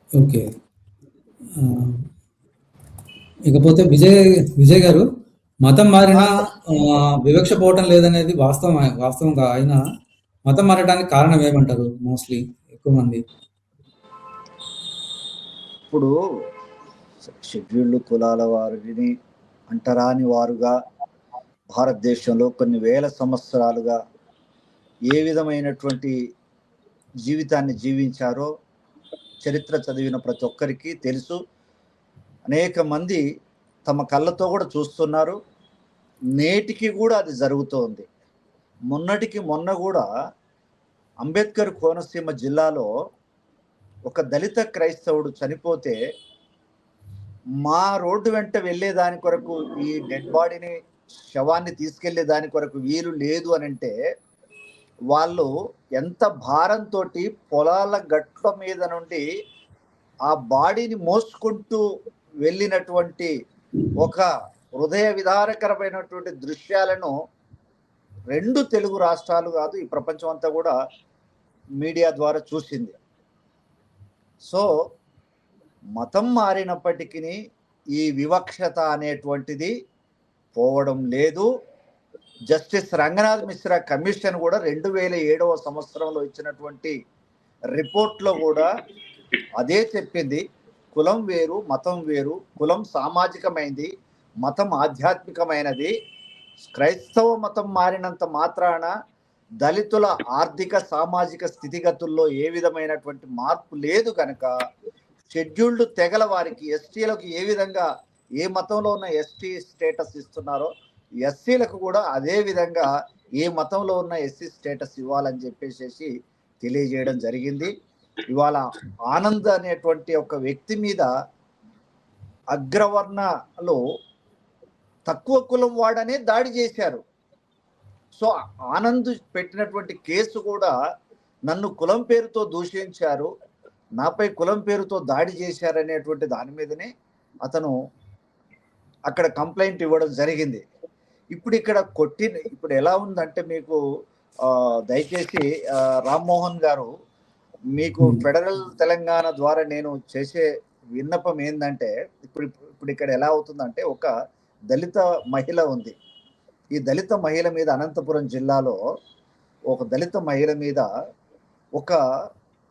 ఓకే, ఇకపోతే విజయ్ గారు, మతం మారినా వివక్ష పోవటం లేదనేది వాస్తవంగా అయినా మతం మారడానికి కారణం ఏమంటారు? మోస్ట్లీ ఎక్కువ మంది ఇప్పుడు షెడ్యూల్డ్ కులాల వారిని అంటరాని వారుగా భారతదేశంలో కొన్ని వేల సంవత్సరాలుగా ఏ విధమైనటువంటి జీవితాన్ని జీవించారో చరిత్ర చదివిన ప్రతి ఒక్కరికి తెలుసు. అనేక మంది తమ కళ్ళతో కూడా చూస్తున్నారు. నేటికి కూడా అది జరుగుతోంది. మొన్న కూడా అంబేద్కర్ కోనసీమ జిల్లాలో ఒక దళిత క్రైస్తవుడు చనిపోతే మా రోడ్డు వెంట వెళ్ళేదాని కొరకు, ఈ డెడ్ బాడీని, శవాన్ని తీసుకెళ్లే దాని కొరకు వీలు లేదు అని అంటే, వాళ్ళు ఎంత భారంతో పొలాల గట్ల మీద నుండి ఆ బాడీని మోసుకుంటూ వెళ్ళినటువంటి ఒక హృదయ విదారకరమైనటువంటి దృశ్యాలను 2 తెలుగు రాష్ట్రాలు కాదు, ఈ ప్రపంచం అంతా కూడా మీడియా ద్వారా చూసింది. సో మతం మారినప్పటికీ ఈ వివక్షత అనేటువంటిది పోవడం లేదు. జస్టిస్ రంగనాథ్ మిశ్రా కమిషన్ కూడా 2007వ సంవత్సరంలో ఇచ్చినటువంటి రిపోర్ట్లో కూడా అదే చెప్పింది. కులం వేరు, మతం వేరు. కులం సామాజికమైనది, మతం ఆధ్యాత్మికమైనది. క్రైస్తవ మతం మారినంత మాత్రాన దళితుల ఆర్థిక సామాజిక స్థితిగతుల్లో ఏ విధమైనటువంటి మార్పు లేదు కనుక షెడ్యూల్డ్ తెగల వారికి, ఎస్టీలకు ఏ విధంగా ఏ మతంలో ఉన్న ఎస్టీ స్టేటస్ ఇస్తున్నారో ఎస్సీలకు కూడా అదే విధంగా ఏ మతంలో ఉన్న ఎస్సీ స్టేటస్ ఇవ్వాలని చెప్పేసి తెలియజేయడం జరిగింది. ఇవాళ ఆనంద్ అనేటువంటి ఒక వ్యక్తి మీద అగ్రవర్ణలో తక్కువ కులం వాడనే దాడి చేశారు. సో ఆనంద్ పెట్టినటువంటి కేసు కూడా నన్ను కులం పేరుతో దూషించారు, నాపై కులం పేరుతో దాడి చేశారనేటువంటి దాని మీదనే అతను అక్కడ కంప్లైంట్ ఇవ్వడం జరిగింది. ఇప్పుడు ఎలా ఉందంటే మీకు దయచేసి రామ్మోహన్ గారు, మీకు ఫెడరల్ తెలంగాణ ద్వారా నేను చేసే విన్నపం ఏంటంటే, ఇప్పుడు ఇక్కడ ఎలా అవుతుందంటే, ఒక దళిత మహిళ ఉంది. ఈ దళిత మహిళ మీద అనంతపురం జిల్లాలో ఒక దళిత మహిళ మీద ఒక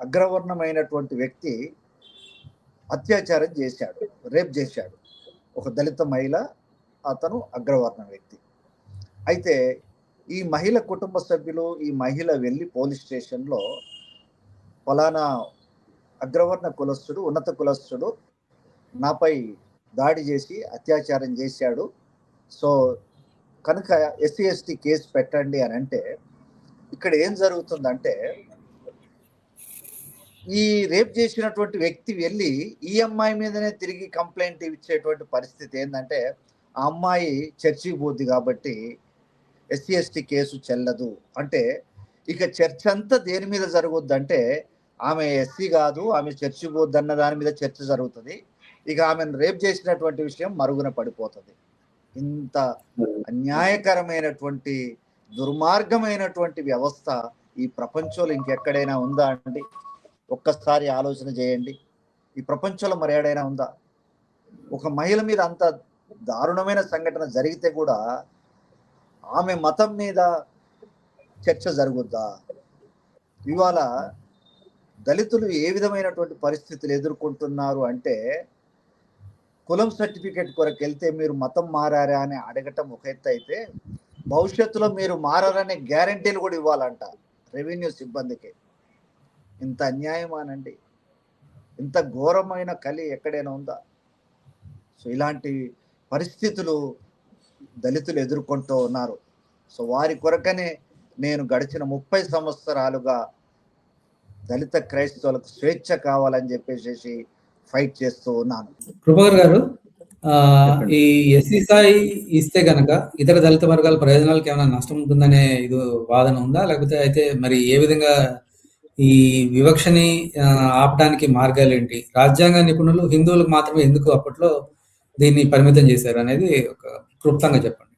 అగ్రవర్ణమైనటువంటి వ్యక్తి అత్యాచారం చేశాడు, రేప్ చేశాడు. ఒక దళిత మహిళ, అతను అగ్రవర్ణ వ్యక్తి. అయితే ఈ మహిళ కుటుంబ సభ్యులు, ఈ మహిళ వెళ్ళి పోలీస్ స్టేషన్లో ఫలానా అగ్రవర్ణ కులస్తుడు, ఉన్నత కులస్తుడు నాపై దాడి చేసి అత్యాచారం చేశాడు, సో కనుక ఎస్సీ ఎస్టీ కేసు పెట్టండి అని అంటే, ఇక్కడ ఏం జరుగుతుందంటే, ఈ రేప్ చేసినటువంటి వ్యక్తి వెళ్ళి ఈ అమ్మాయి మీదనే తిరిగి కంప్లైంట్ ఇచ్చేటువంటి పరిస్థితి ఏంటంటే, ఆ అమ్మాయి చర్చికి పోద్ది కాబట్టి ఎస్సీ ఎస్టీ కేసు చెల్లదు అంటే, ఇక చర్చ అంతా దేని మీద జరుగుద్ది అంటే, ఆమె ఎస్సీ కాదు, ఆమె చర్చి పోద్ది అన్న దాని మీద చర్చ జరుగుతుంది. ఇక ఆమెను రేప్ చేసినటువంటి విషయం మరుగున పడిపోతుంది. ఇంత అన్యాయకరమైనటువంటి దుర్మార్గమైనటువంటి వ్యవస్థ ఈ ప్రపంచంలో ఇంకెక్కడైనా ఉందా అండి? ఒక్కసారి ఆలోచన చేయండి. ఈ ప్రపంచంలో మరి ఏడైనా ఉందా? ఒక మహిళ మీద అంత దారుణమైన సంఘటన జరిగితే కూడా ఆమె మతం మీద చర్చ జరుగుద్దా? ఇవాళ దళితులు ఏ విధమైనటువంటి పరిస్థితులు ఎదుర్కొంటున్నారు అంటే, కులం సర్టిఫికేట్ కొరకు వెళ్తే మీరు మతం మారారా అని అడగటం ఒక ఎత్తు అయితే, భవిష్యత్తులో మీరు మారారనే గ్యారంటీలు కూడా ఇవ్వాలంట రెవెన్యూ సిబ్బందికి. ఇంత అన్యాయమానండి, ఇంత ఘోరమైన కలి ఎక్కడైనా ఉందా? సో ఇలాంటి పరిస్థితులు దళితులు ఎదుర్కొంటూ ఉన్నారు. సో వారి కొరకనే నేను గడిచిన 30 సంవత్సరాలుగా దళిత క్రైస్తవులకు స్వేచ్ఛ కావాలని చెప్పేసి ఫైట్ చేస్తూ ఉన్నాను. కృపగారు గారు, ఈ ఎస్సీ స్థాయి ఇస్తే గనక ఇతర దళిత వర్గాల ప్రయోజనాలకు ఏమైనా నష్టం ఉంటుందనే ఇది వాదన ఉందా? లేకపోతే అయితే మరి ఏ విధంగా ఈ వివక్షని ఆపడానికి మార్గాలు ఏంటి? రాజ్యాంగ నిపుణులు హిందువులకు మాత్రమే ఎందుకు అప్పట్లో దీన్ని పరిమితం చేశారు అనేది ఒక క్లుప్తంగా చెప్పండి.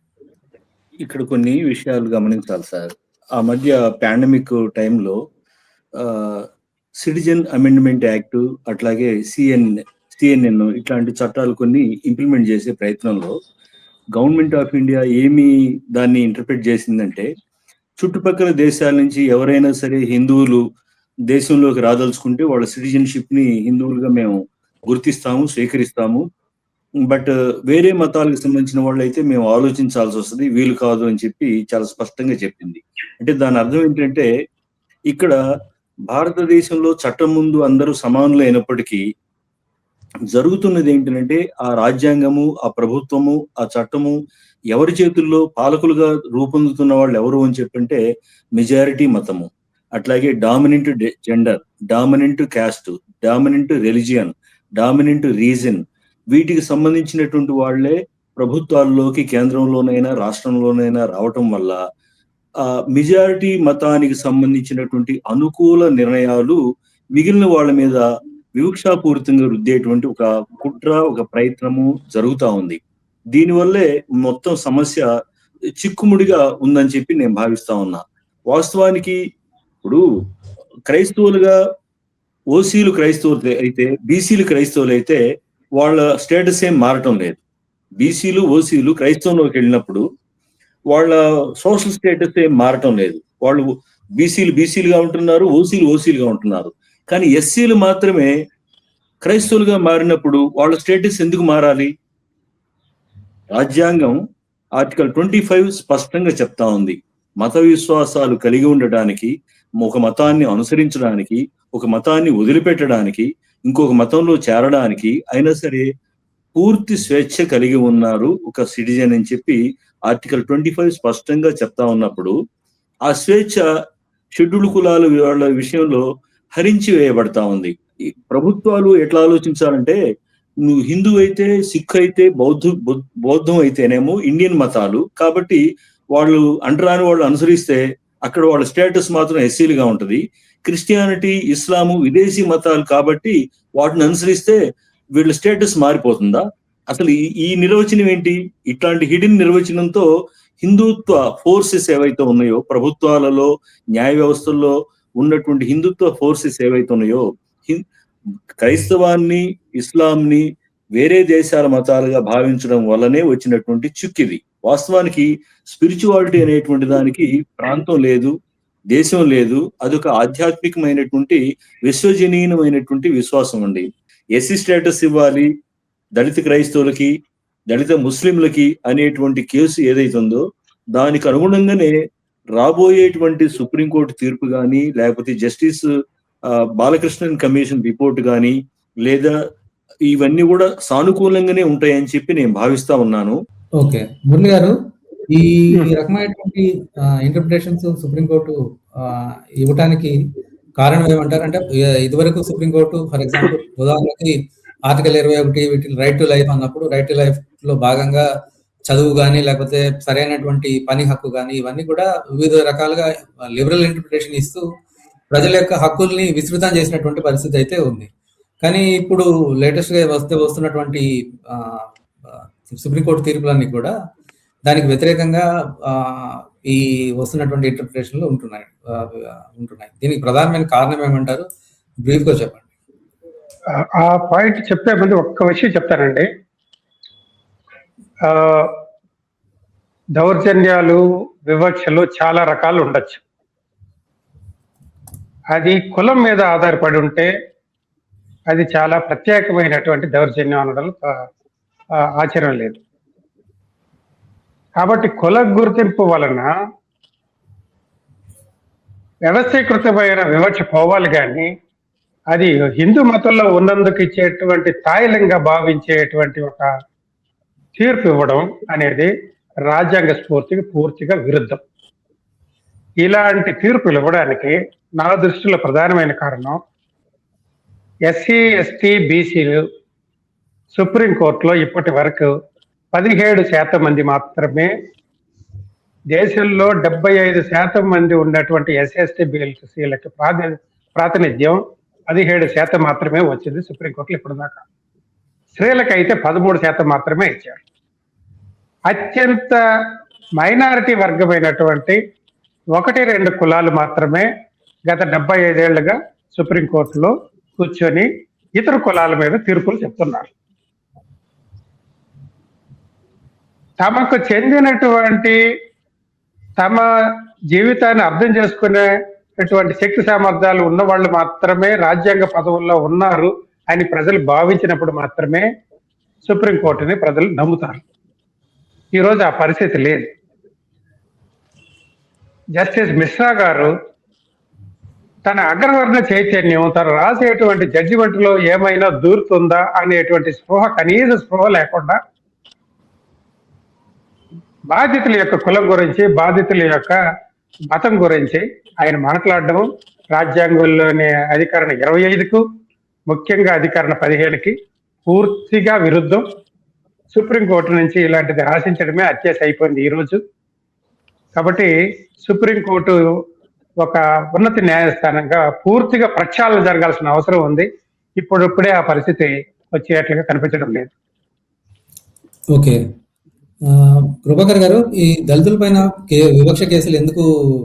ఇక్కడ కొన్ని విషయాలు గమనించాలి సార్. ఆ మధ్య పాండమిక్ టైంలో సిటిజన్ అమెండ్మెంట్ యాక్ట్, అట్లాగే సిఎన్ఎన్ ఇట్లాంటి చట్టాలు కొన్ని ఇంప్లిమెంట్ చేసే ప్రయత్నంలో గవర్నమెంట్ ఆఫ్ ఇండియా ఏమి దాన్ని ఇంటర్ప్రిట్ చేసిందంటే, చుట్టుపక్కల దేశాల నుంచి ఎవరైనా సరే హిందువులు దేశంలోకి రాదలుచుకుంటే వాళ్ళ సిటిజన్షిప్ ని హిందువులుగా మేము గుర్తిస్తాము, స్వీకరిస్తాము. బట్ వేరే మతాలకు సంబంధించిన వాళ్ళు అయితే మేము ఆలోచించాల్సి వస్తుంది, వీలు కాదు అని చెప్పి చాలా స్పష్టంగా చెప్పింది. అంటే దాని అర్థం ఏంటంటే, ఇక్కడ భారతదేశంలో చట్టం ముందు అందరూ సమానులు అయినప్పటికీ జరుగుతున్నది ఏంటంటే, ఆ రాజ్యాంగము, ఆ ప్రభుత్వము, ఆ చట్టము ఎవరి చేతుల్లో పాలకులుగా రూపొందుతున్న వాళ్ళు ఎవరు అని చెప్పంటే మెజారిటీ మతము, అట్లాగే dominant gender, dominant caste, dominant religion, dominant reason, వీటికి సంబంధించినటువంటి వాళ్లే ప్రభుత్వాల్లోకి కేంద్రంలోనైనా రాష్ట్రంలోనైనా రావటం వల్ల ఆ మెజారిటీ మతానికి సంబంధించినటువంటి అనుకూల నిర్ణయాలు మిగిలిన వాళ్ళ మీద వివక్షాపూరితంగా రుద్దేటువంటి ఒక కుట్ర, ఒక ప్రయత్నము జరుగుతూ ఉంది. దీనివల్లే మొత్తం సమస్య చిక్కుముడిగా ఉందని చెప్పి నేను భావిస్తా ఉన్నా. వాస్తవానికి ఇప్పుడు క్రైస్తవులుగా ఓసీలు క్రైస్తవులు అయితే, బీసీలు క్రైస్తవులు అయితే వాళ్ళ స్టేటస్ ఏం మారటం లేదు. బీసీలు ఓసీలు క్రైస్తవంలోకి వెళ్ళినప్పుడు వాళ్ళ సోషల్ స్టేటస్ ఏం మారటం లేదు. వాళ్ళు బీసీలుగా ఉంటున్నారు, ఓసీలుగా ఉంటున్నారు. కానీ ఎస్సీలు మాత్రమే క్రైస్తవులుగా మారినప్పుడు వాళ్ళ స్టేటస్ ఎందుకు మారాలి? రాజ్యాంగం ఆర్టికల్ 25 స్పష్టంగా చెప్తా ఉంది, మత విశ్వాసాలు కలిగి ఉండడానికి, ఒక మతాన్ని అనుసరించడానికి, ఒక మతాన్ని వదిలిపెట్టడానికి, ఇంకొక మతంలో చేరడానికి అయినా సరే పూర్తి స్వేచ్ఛ కలిగి ఉన్నారు ఒక సిటిజన్ అని చెప్పి ఆర్టికల్ 25 స్పష్టంగా చెప్తా ఉన్నప్పుడు, ఆ స్వేచ్ఛ షెడ్యూల్ కులాల వాళ్ళ విషయంలో హరించి వేయబడతా ఉంది. ఈ ప్రభుత్వాలు ఎట్లా ఆలోచించాలంటే, నువ్వు హిందూ అయితే, సిక్ అయితే, బౌద్ధం అయితేనేమో ఇండియన్ మతాలు కాబట్టి వాళ్ళు అంటరాని వాళ్ళు అనుసరిస్తే అక్కడ వాళ్ళ స్టేటస్ మాత్రం ఎస్సీలుగా ఉంటది. క్రిస్టియానిటీ, ఇస్లాము విదేశీ మతాలు కాబట్టి వాటిని అనుసరిస్తే వీళ్ళ స్టేటస్ మారిపోతుందా? అసలు ఈ నిర్వచనం ఏంటి? ఇట్లాంటి హిడెన్ నిర్వచనంతో హిందుత్వ ఫోర్సెస్ ఏవైతే ఉన్నాయో, ప్రభుత్వాలలో, న్యాయ వ్యవస్థల్లో ఉన్నటువంటి హిందుత్వ ఫోర్సెస్ ఏవైతే ఉన్నాయో, క్రైస్తవాన్ని, ఇస్లాంని వేరే దేశాల మతాలుగా భావించడం వల్లనే వచ్చినటువంటి చిక్కిది. వాస్తవానికి స్పిరిచువాలిటీ అనేటువంటి దానికి ప్రాంతం లేదు, దేశం లేదు. అదొక ఆధ్యాత్మికమైనటువంటి విశ్వజనీయమైనటువంటి విశ్వాసం అండి. ఎస్సీ స్టేటస్ ఇవ్వాలి దళిత క్రైస్తవులకి, దళిత ముస్లింలకి అనేటువంటి కేసు ఏదైతుందో దానికి అనుగుణంగానే రాబోయేటువంటి సుప్రీంకోర్టు తీర్పు కానీ, లేకపోతే జస్టిస్ బాలకృష్ణన్ కమిషన్ రిపోర్ట్ కానీ, లేదా ఇవన్నీ కూడా సానుకూలంగానే ఉంటాయని చెప్పి నేను భావిస్తా ఉన్నాను. ఓకే, మురళి గారు, ఈ రకమైనటువంటి ఇంటర్ప్రిటేషన్స్ సుప్రీంకోర్టు ఇవ్వటానికి కారణం ఏమంటారు? అంటే ఇదివరకు సుప్రీంకోర్టు ఫర్ ఎగ్జాంపుల్ ఉదాహరణకి ఆర్టికల్ 21 వీటి రైట్ టు లైఫ్ అన్నప్పుడు రైట్ టు లైఫ్ లో భాగంగా చదువు కానీ, లేకపోతే సరైనటువంటి పని హక్కు కానీ, ఇవన్నీ కూడా వివిధ రకాలుగా లిబరల్ ఇంటర్ప్రిటేషన్ ఇస్తూ ప్రజల యొక్క హక్కుల్ని విస్తృతం చేసినటువంటి పరిస్థితి అయితే ఉంది. కానీ ఇప్పుడు లేటెస్ట్ గా వస్తున్నటువంటి సుప్రీంకోర్టు తీర్పులన్నీ కూడా దానికి వ్యతిరేకంగా ఈ వస్తున్నటువంటి ఇంటర్ప్రిటేషన్లు ఉంటున్నాయి. దీనికి ప్రధానమైన కారణం ఏమంటారు? బ్రీఫ్ గా చెప్పండి. ఆ పాయింట్ చెప్పే ముందు ఒక్క విషయం చెప్తానండి. దౌర్జన్యాలు, వివక్షలు చాలా రకాలు ఉండొచ్చు. అది కులం మీద ఆధారపడి ఉంటే అది చాలా ప్రత్యేకమైనటువంటి దౌర్జన్యం అనడంలో ఆశ్చర్యం లేదు. కాబట్టి కుల గుర్తింపు వలన వ్యవస్థీకృతమైన వివక్ష పోవాలి కానీ అది హిందూ మతంలో ఉన్నందుకు ఇచ్చేటువంటి తాయిలంగా భావించేటువంటి ఒక తీర్పు ఇవ్వడం అనేది రాజ్యాంగ స్ఫూర్తికి పూర్తిగా విరుద్ధం. ఇలాంటి తీర్పులు ఇవ్వడానికి నా దృష్టిలో ప్రధానమైన కారణం, ఎస్సీ, ఎస్టీ, బీసీలు సుప్రీంకోర్టులో ఇప్పటి వరకు 17% మంది మాత్రమే, దేశంలో 75% మంది ఉన్నటువంటి ఎస్ఎస్టీ, బీసీలకి ప్రాతినిధ్యం 17% మాత్రమే వచ్చింది సుప్రీంకోర్టులో ఇప్పుడు దాకా. స్త్రీలకైతే 13% మాత్రమే ఇచ్చారు. అత్యంత మైనారిటీ వర్గమైనటువంటి 1-2 కులాలు మాత్రమే గత 75 ఏళ్లుగా సుప్రీంకోర్టులో కూర్చొని ఇతర కులాల మీద తీర్పులు చెప్తున్నారు. తమకు చెందినటువంటి, తమ జీవితాన్ని అర్థం చేసుకునేటువంటి శక్తి సామర్థ్యాలు ఉన్న వాళ్ళు మాత్రమే రాజ్యాంగ పదవుల్లో ఉన్నారు అని ప్రజలు భావించినప్పుడు మాత్రమే సుప్రీంకోర్టుని ప్రజలు నమ్ముతారు. ఈరోజు ఆ పరిస్థితి లేదు. జస్టిస్ మిశ్రా గారు తన అగ్రవర్ణ చైతన్యం, తను రాసేటువంటి జడ్జిమెంట్ లో ఏమైనా దూరుతుందా అనేటువంటి స్పృహ, కనీస స్పృహ లేకుండా బాధితుల యొక్క కులం గురించి, బాధితుల యొక్క మతం గురించి ఆయన మాట్లాడడం రాజ్యాంగంలోని అధికరణ 25కు, ముఖ్యంగా అధికరణ 15కి పూర్తిగా విరుద్ధం. సుప్రీంకోర్టు నుంచి ఇలాంటిది ఆశించడమే అత్యాశ అయిపోయింది ఈరోజు. కాబట్టి సుప్రీంకోర్టు ఒక ఉన్నత న్యాయస్థానంగా పూర్తిగా ప్రక్షాళన జరగాల్సిన అవసరం ఉంది. ఇప్పుడే ఆ పరిస్థితి వచ్చేట్లుగా కనిపించడం లేదు. ఓకే, కృపాకర్ గారు, ఈ దళితుల పైన వివక్ష కేసులు ఎందుకు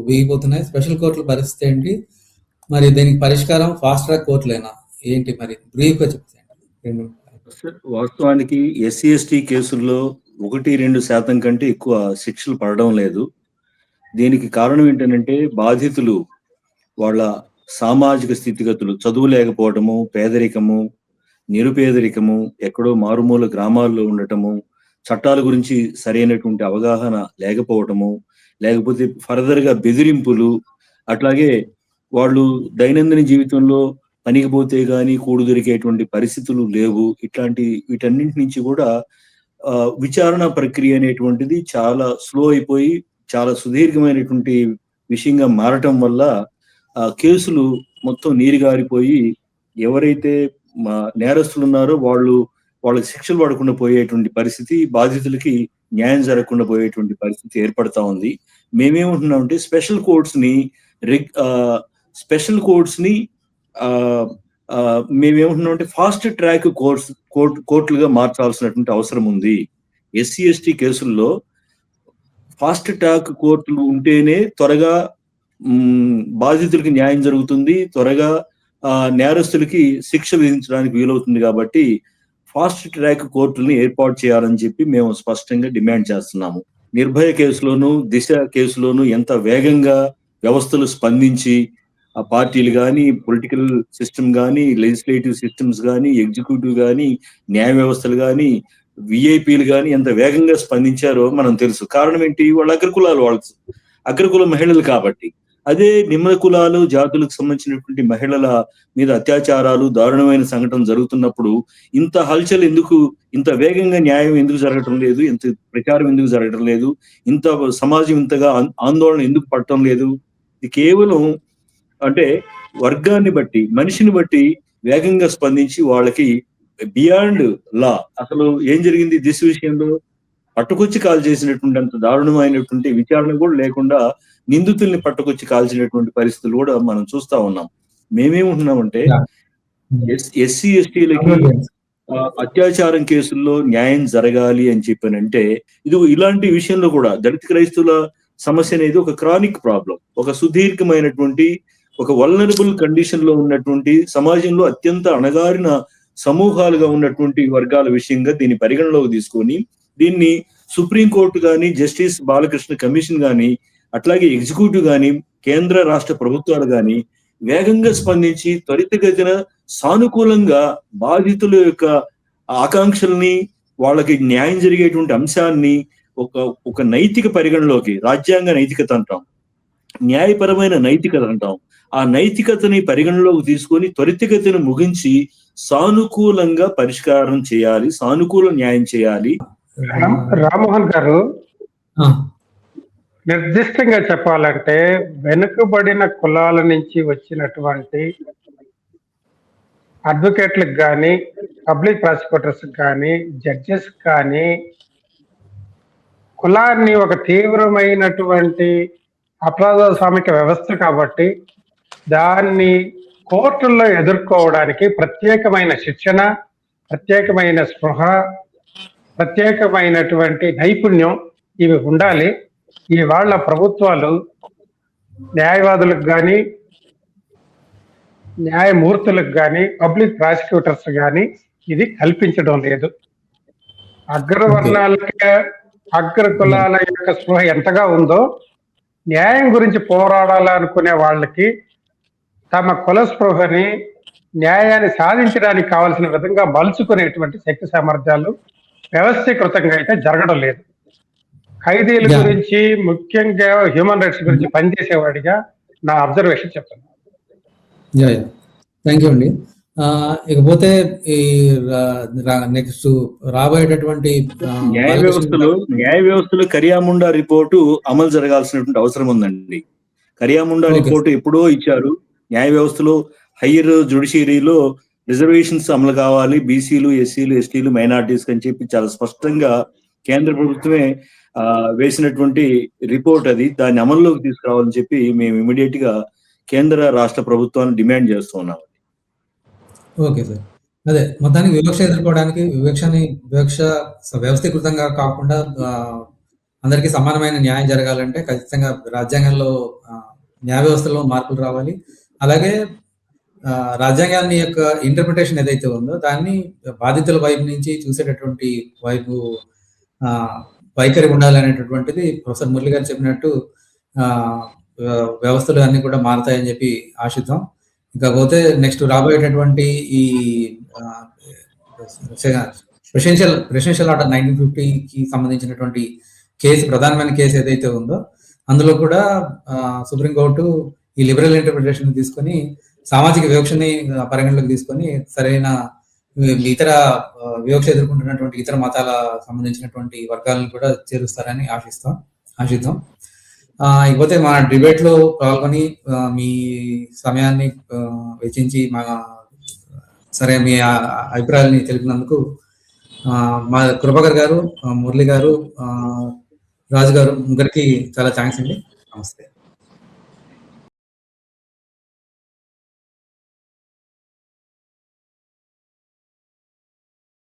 వేగిపోతున్నాయి? స్పెషల్ కోర్టుల పరిస్థితి ఏంటి? మరి దీనికి పరిష్కారం ఫాస్ట్ ట్రాక్ కోర్టులేనా ఏంటి? మరి బ్రీఫ్ గా చెప్పండి. వాస్తవానికి ఎస్సీ ఎస్టీ కేసుల్లో 1-2% కంటే ఎక్కువ శిక్షలు పడడం లేదు. దీనికి కారణం ఏంటంటే బాధితులు వాళ్ళ సామాజిక స్థితిగతులు, చదువు లేకపోవటము, పేదరికము, నిరుపేదరికము, ఎక్కడో మారుమూల గ్రామాల్లో ఉండటము, చట్టాల గురించి సరైనటువంటి అవగాహన లేకపోవటము, లేకపోతే ఫర్దర్గా బెదిరింపులు, అట్లాగే వాళ్ళు దైనందిన జీవితంలో పనికి పోతే కానీ కూడు దొరికేటువంటి పరిస్థితులు లేవు. వీటన్నింటి నుంచి కూడా విచారణ ప్రక్రియ అనేటువంటిది చాలా స్లో అయిపోయి చాలా సుదీర్ఘమైనటువంటి విషయంగా మారటం వల్ల కేసులు మొత్తం నీరుగారిపోయి ఎవరైతే నేరస్తులు ఉన్నారో వాళ్ళకి శిక్షలు పడకుండా పోయేటువంటి పరిస్థితి, బాధితులకి న్యాయం జరగకుండా పోయేటువంటి పరిస్థితి ఏర్పడతా ఉంది. మేమేమంటున్నామంటే స్పెషల్ కోర్ట్స్ ని మేమేమంటున్నామంటే ఫాస్ట్ ట్రాక్ కోర్టులుగా మార్చాల్సినటువంటి అవసరం ఉంది. ఎస్సీ ఎస్టీ కేసుల్లో ఫాస్ట్ ట్రాక్ కోర్టులు ఉంటేనే త్వరగా బాధితులకి న్యాయం జరుగుతుంది, త్వరగా నేరస్తులకి శిక్ష విధించడానికి వీలవుతుంది. కాబట్టి ఫాస్ట్ ట్రాక్ కోర్టుల్ని ఏర్పాటు చేయాలని చెప్పి మేము స్పష్టంగా డిమాండ్ చేస్తున్నాము. నిర్భయ కేసులోను, దిశ కేసులోను ఎంత వేగంగా వ్యవస్థలు స్పందించి ఆ పార్టీలు కానీ, పొలిటికల్ సిస్టమ్ కానీ, లెజిస్లేటివ్ సిస్టమ్స్ కానీ, ఎగ్జిక్యూటివ్ కానీ, న్యాయ వ్యవస్థలు కానీ, విఐపీలు కానీ ఎంత వేగంగా స్పందించారో మనం తెలుసు. కారణం ఏంటి? వాళ్ళ అగ్రకుల మహిళలు కాబట్టి. అదే నిమ్న కులాలు, జాతులకు సంబంధించినటువంటి మహిళల మీద అత్యాచారాలు, దారుణమైన సంఘటన జరుగుతున్నప్పుడు ఇంత హల్చల్ ఎందుకు, ఇంత వేగంగా న్యాయం ఎందుకు జరగటం లేదు, ఇంత ప్రచారం ఎందుకు జరగటం లేదు, ఇంత సమాజం ఇంతగా ఆందోళన ఎందుకు పడటం లేదు? ఇది కేవలం అంటే వర్గాన్ని బట్టి, మనిషిని బట్టి వేగంగా స్పందించి వాళ్ళకి బియాండ్ లా అసలు ఏం జరిగింది దిశ విషయంలో పట్టుకొచ్చి కాల్ చేసినటువంటి అంత దారుణమైనటువంటి విచారణ కూడా లేకుండా నిందితుల్ని పట్టుకొచ్చి కాల్చినటువంటి పరిస్థితులు కూడా మనం చూస్తా ఉన్నాం. మేమేమంటున్నామంటే ఎస్సీ ఎస్టీలకి అత్యాచారం కేసుల్లో న్యాయం జరగాలి అని చెప్పానంటే ఇలాంటి విషయంలో కూడా దళిత క్రైస్తవుల సమస్య అనేది ఒక క్రానిక్ ప్రాబ్లం, ఒక సుదీర్ఘమైనటువంటి, ఒక వల్నరబుల్ కండిషన్ లో ఉన్నటువంటి, సమాజంలో అత్యంత అణగారిన సమూహాలుగా ఉన్నటువంటి వర్గాల విషయంగా దీన్ని పరిగణలోకి తీసుకొని దీన్ని సుప్రీంకోర్టు కానీ, జస్టిస్ బాలకృష్ణ కమిషన్ కానీ, అట్లాగే ఎగ్జిక్యూటివ్ కానీ, కేంద్ర రాష్ట్ర ప్రభుత్వాలు కానీ వేగంగా స్పందించి త్వరితగతిన సానుకూలంగా బాధితుల యొక్క ఆకాంక్షల్ని, వాళ్ళకి న్యాయం జరిగేటువంటి అంశాన్ని ఒక నైతిక పరిగణలోకి, రాజ్యాంగ నైతికత అంటాం, న్యాయపరమైన నైతికత అంటాం, ఆ నైతికతని పరిగణలోకి తీసుకొని త్వరితగతిన ముగించి సానుకూలంగా పరిష్కారం చేయాలి, సానుకూల న్యాయం చేయాలి. రామ్మోహన్ గారు, నిర్దిష్టంగా చెప్పాలంటే వెనుకబడిన కులాల నుంచి వచ్చినటువంటి అడ్వకేట్లకు కానీ, పబ్లిక్ ప్రాసిక్యూటర్స్ కానీ, జడ్జెస్ కానీ కులాన్ని ఒక తీవ్రమైనటువంటి అప్రజాస్వామిక వ్యవస్థ కాబట్టి దాన్ని కోర్టుల్లో ఎదుర్కోవడానికి ప్రత్యేకమైన శిక్షణ, ప్రత్యేకమైన స్పృహ, ప్రత్యేకమైనటువంటి నైపుణ్యం ఇవి ఉండాలి. ఇవాళ ప్రభుత్వాలు న్యాయవాదులకు కానీ, న్యాయమూర్తులకు కానీ, పబ్లిక్ ప్రాసిక్యూటర్స్ కానీ ఇది కల్పించడం లేదు. అగ్రవర్ణాలకి, అగ్ర కులాల యొక్క స్పృహ ఎంతగా ఉందో న్యాయం గురించి పోరాడాలనుకునే వాళ్ళకి తమ కుల స్పృహని న్యాయాన్ని సాధించడానికి కావాల్సిన విధంగా మలుచుకునేటువంటి శక్తి సామర్థ్యాలు వ్యవస్థీకృతంగా అయితే జరగడం లేదు. ఖైదీల గురించి, ముఖ్యంగా హ్యూమన్ రైట్స్ గురించి పనిచేసేవాడిగా నా అబ్జర్వేషన్ చెప్తాను. థ్యాంక్ యూ అండి. ఇకపోతే ఈ నెక్స్ట్ రాబోయేటటువంటి న్యాయ వ్యవస్థలో కరియాముండా రిపోర్టు అమలు జరగాల్సినటువంటి అవసరం ఉందండి. కరియాముండా రిపోర్టు ఎప్పుడో ఇచ్చారు. న్యాయ వ్యవస్థలో హైయర్ జ్యుడిషియరీలో రిజర్వేషన్స్ అమలు కావాలి, బీసీలు, ఎస్సీలు, ఎస్టీలు, మైనార్టీస్ అని చెప్పి చాలా స్పష్టంగా కేంద్ర ప్రభుత్వమే వేసినటువంటి రిపోర్ట్ అది. దాన్ని అమల్లోకి తీసుకురావాలని చెప్పి మేము ఇమీడియట్ గా కేంద్ర రాష్ట్ర ప్రభుత్వాన్ని డిమాండ్ చేస్తున్నాం. Okay sir. అదే మొత్తానికి వివక్ష ఎదుర్కోవడానికి వివక్ష వ్యవస్థీకృతంగా కాకుండా అందరికీ సమానమైన న్యాయం జరగాలంటే ఖచ్చితంగా రాజ్యాంగంలో న్యాయ వ్యవస్థలో మార్పులు రావాలి. అలాగే రాజ్యాంగాన్ని యొక్క ఇంటర్ప్రిటేషన్ ఏదైతే ఉందో దాన్ని బాధితుల వైపు నుంచి చూసేటటువంటి వైపు వైఖరి ఉండాలనేటటువంటిది ప్రొఫెసర్ మురళి గారు చెప్పినట్టు వ్యవస్థలు అన్ని కూడా మారుతాయని చెప్పి ఆశిద్దాం. ఇకపోతే నెక్స్ట్ రాబోయేటటువంటి ఈ ప్రెసిడెన్షియల్ ఆర్డర్ 1950కి సంబంధించినటువంటి కేసు, ప్రధానమైన కేసు ఏదైతే ఉందో అందులో కూడా సుప్రీంకోర్టు ఈ లిబరల్ ఇంటర్ప్రిటేషన్ తీసుకొని సామాజిక వివక్షని పరిగణలోకి తీసుకొని సరైన ఇతర వివక్ష ఎదుర్కొంటున్నటువంటి ఇతర మతాల సంబంధించినటువంటి వర్గాలను కూడా చేరుస్తారని ఆశిద్దాం. ఇకపోతే మా డిబేట్ లో పాల్గొని మీ సమయాన్ని వెచ్చించి మీ అభిప్రాయాలని తెలిపినందుకు మా కృపాకర్ గారు, మురళి గారు, రాజు గారు ముగ్గురికి చాలా థ్యాంక్స్ అండి. నమస్తే.